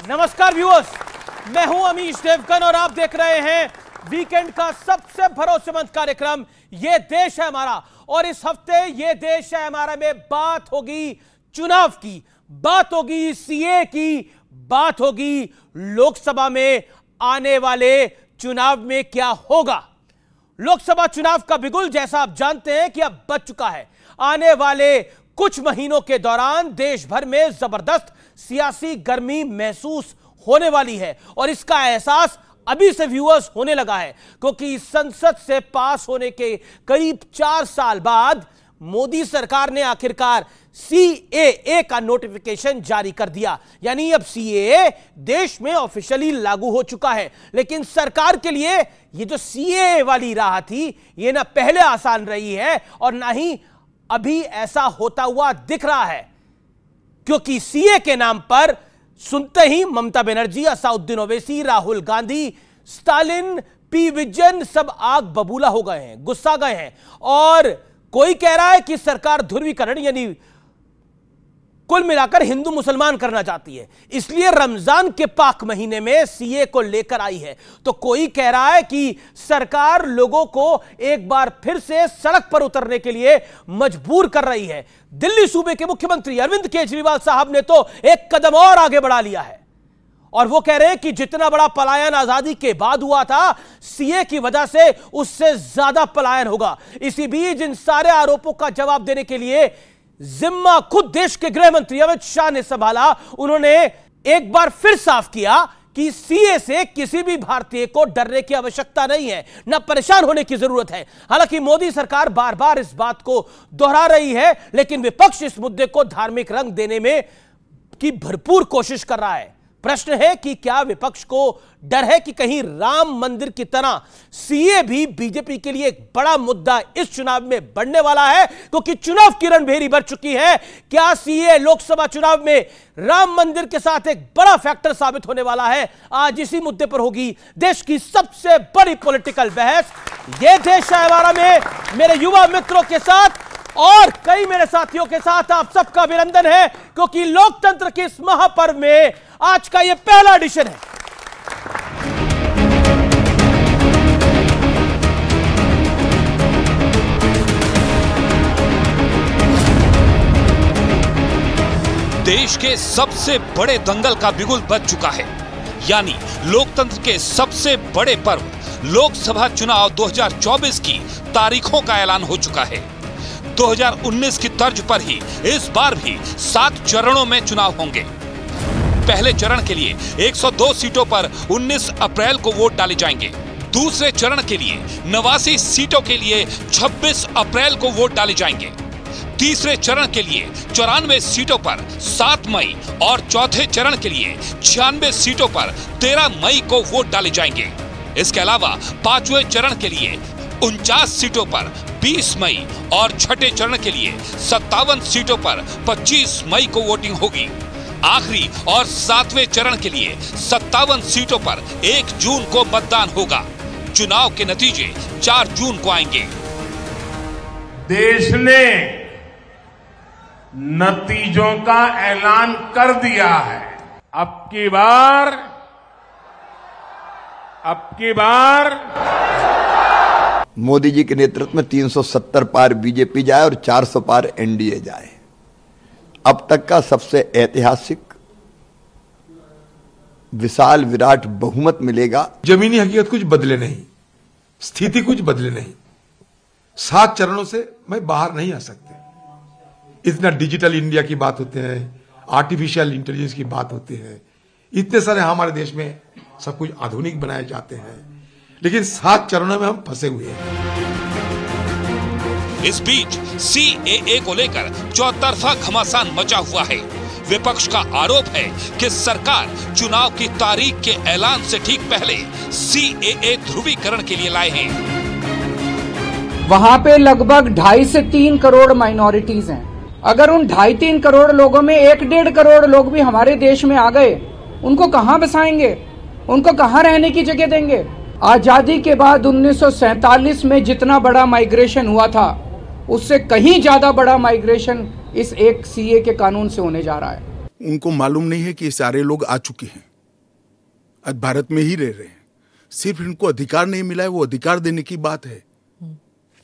नमस्कार व्यूअर्स, मैं हूं अमीश देवगन और आप देख रहे हैं वीकेंड का सबसे भरोसेमंद कार्यक्रम ये देश है हमारा। और इस हफ्ते ये देश है हमारा में बात होगी चुनाव की, बात होगी सीए की, बात होगी लोकसभा में आने वाले चुनाव में क्या होगा। लोकसभा चुनाव का बिगुल जैसा आप जानते हैं कि अब बज चुका है। आने वाले कुछ महीनों के दौरान देश भर में जबरदस्त सियासी गर्मी महसूस होने वाली है और इसका एहसास अभी से व्यूअर्स होने लगा है, क्योंकि संसद से पास होने के करीब 4 साल बाद मोदी सरकार ने आखिरकार सीएए का नोटिफिकेशन जारी कर दिया। यानी अब सीएए देश में ऑफिशियली लागू हो चुका है। लेकिन सरकार के लिए ये जो सीएए वाली राह थी, ये ना पहले आसान रही है और ना ही अभी ऐसा होता हुआ दिख रहा है, क्योंकि सीए के नाम पर सुनते ही ममता बनर्जी, असदुद्दीन ओवैसी, राहुल गांधी, स्टालिन, पी विजयन सब आग बबूला हो गए हैं, गुस्सा गए हैं। और कोई कह रहा है कि सरकार ध्रुवीकरण यानी कुल मिलाकर हिंदू मुसलमान करना चाहती है, इसलिए रमजान के पाक महीने में सीए को लेकर आई है। तो कोई कह रहा है कि सरकार लोगों को एक बार फिर से सड़क पर उतरने के लिए मजबूर कर रही है। दिल्ली सूबे के मुख्यमंत्री अरविंद केजरीवाल साहब ने तो एक कदम और आगे बढ़ा लिया है और वो कह रहे हैं कि जितना बड़ा पलायन आजादी के बाद हुआ था, सीए की वजह से उससे ज्यादा पलायन होगा। इसी बीच इन सारे आरोपों का जवाब देने के लिए जिम्मा खुद देश के गृह मंत्री अमित शाह ने संभाला। उन्होंने एक बार फिर साफ किया कि सीए से किसी भी भारतीय को डरने की आवश्यकता नहीं है, न परेशान होने की जरूरत है। हालांकि मोदी सरकार बार बार इस बात को दोहरा रही है, लेकिन विपक्ष इस मुद्दे को धार्मिक रंग देने में की भरपूर कोशिश कर रहा है। प्रश्न है कि क्या विपक्ष को डर है कि कहीं राम मंदिर की तरह सीए भी बीजेपी के लिए एक बड़ा मुद्दा इस चुनाव में बढ़ने वाला है, क्योंकि चुनाव की रणभेरी बढ़ चुकी है। क्या सीए लोकसभा चुनाव में राम मंदिर के साथ एक बड़ा फैक्टर साबित होने वाला है? आज इसी मुद्दे पर होगी देश की सबसे बड़ी पॉलिटिकल बहस। यह देश है हमारा में मेरे युवा मित्रों के साथ और कई मेरे साथियों के साथ आप सबका अभिनंदन है, क्योंकि लोकतंत्र के इस महापर्व में आज का यह पहला एडिशन है। देश के सबसे बड़े दंगल का बिगुल बज चुका है, यानी लोकतंत्र के सबसे बड़े पर्व लोकसभा चुनाव 2024 की तारीखों का ऐलान हो चुका है। 2019 की तर्ज पर ही इस बार भी 7 चरणों में चुनाव होंगे। पहले चरण के लिए 102 सीटों पर 19 अप्रैल को वोट डाले जाएंगे। दूसरे चरण के लिए 89 सीटों के लिए 26 अप्रैल को वोट डाले जाएंगे। तीसरे चरण के लिए 94 सीटों पर 7 मई और चौथे चरण के लिए 96 सीटों पर 13 मई को वोट डाले जाएंगे। इसके अलावा पांचवें चरण के लिए 49 सीटों पर 20 मई और छठे चरण के लिए 57 सीटों पर 25 मई को वोटिंग होगी। आखिरी और 7वें चरण के लिए 57 सीटों पर 1 जून को मतदान होगा। चुनाव के नतीजे 4 जून को आएंगे। देश ने नतीजों का ऐलान कर दिया है। अब की बार मोदी जी के नेतृत्व में 370 पार बीजेपी जाए और 400 पार एनडीए जाए। अब तक का सबसे ऐतिहासिक विशाल विराट बहुमत मिलेगा। जमीनी हकीकत कुछ बदले नहीं, स्थिति कुछ बदले नहीं। 7 चरणों से मैं बाहर नहीं आ सकते। इतना डिजिटल इंडिया की बात होते हैं, आर्टिफिशियल इंटेलिजेंस की बात होती है, इतने सारे हमारे देश में सब कुछ आधुनिक बनाए जाते हैं, लेकिन 7 चरणों में हम फंसे हुए हैं। इस बीच सीएए को लेकर चौतरफा घमासान मचा हुआ है। विपक्ष का आरोप है कि सरकार चुनाव की तारीख के ऐलान से ठीक पहले सीएए ध्रुवीकरण के लिए लाए हैं। वहां पे लगभग 2.5 से 3 करोड़ माइनॉरिटीज हैं। अगर उन 2.5-3 करोड़ लोगों में 1-1.5 करोड़ लोग भी हमारे देश में आ गए, उनको कहां बसाएंगे? उनको कहां रहने की जगह देंगे? आजादी के बाद 1947 में जितना बड़ा माइग्रेशन हुआ था, उससे कहीं ज्यादा बड़ा माइग्रेशन इस एक सीए के कानून से होने जा रहा है। उनको मालूम नहीं है कि ये सारे लोग आ चुके हैं। आज भारत में ही रह रहे हैं, सिर्फ इनको अधिकार नहीं मिला है, वो अधिकार देने की बात है।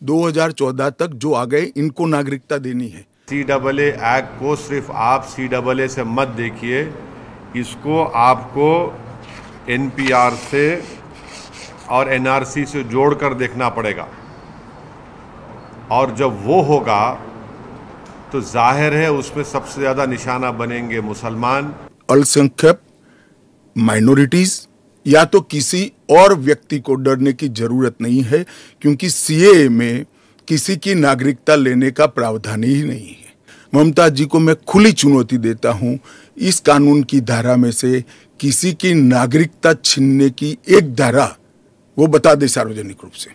2014 तक जो आ गए इनको नागरिकता देनी है। CAA एक्ट को सिर्फ आप CAA से मत देखिए, इसको आपको NPR से और NRC से जोड़कर देखना पड़ेगा, और जब वो होगा तो जाहिर है उसमें सबसे ज्यादा निशाना बनेंगे मुसलमान, अल्पसंख्यक, माइनॉरिटीज। या तो किसी और व्यक्ति को डरने की जरूरत नहीं है, क्योंकि CAA में किसी की नागरिकता लेने का प्रावधान ही नहीं है। ममता जी को मैं खुली चुनौती देता हूं, इस कानून की धारा में से किसी की नागरिकता छीनने की एक धारा वो बता दे सार्वजनिक रूप से।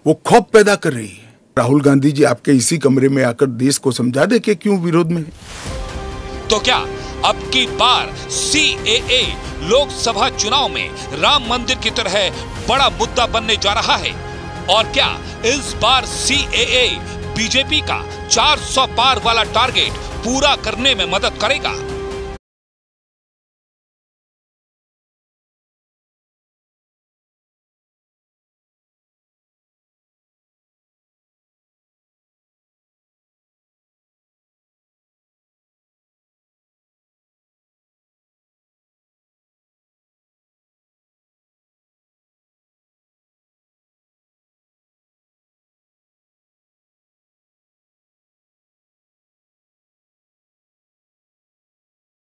वो खौफ पैदा कर रही है। राहुल गांधी जी आपके इसी कमरे में आकर देश को समझा दे कि क्यों विरोध में है। तो क्या अब की बार CAA लोकसभा चुनाव में राम मंदिर की तरह बड़ा मुद्दा बनने जा रहा है? और क्या इस बार CAA बीजेपी का 400 पार वाला टारगेट पूरा करने में मदद करेगा?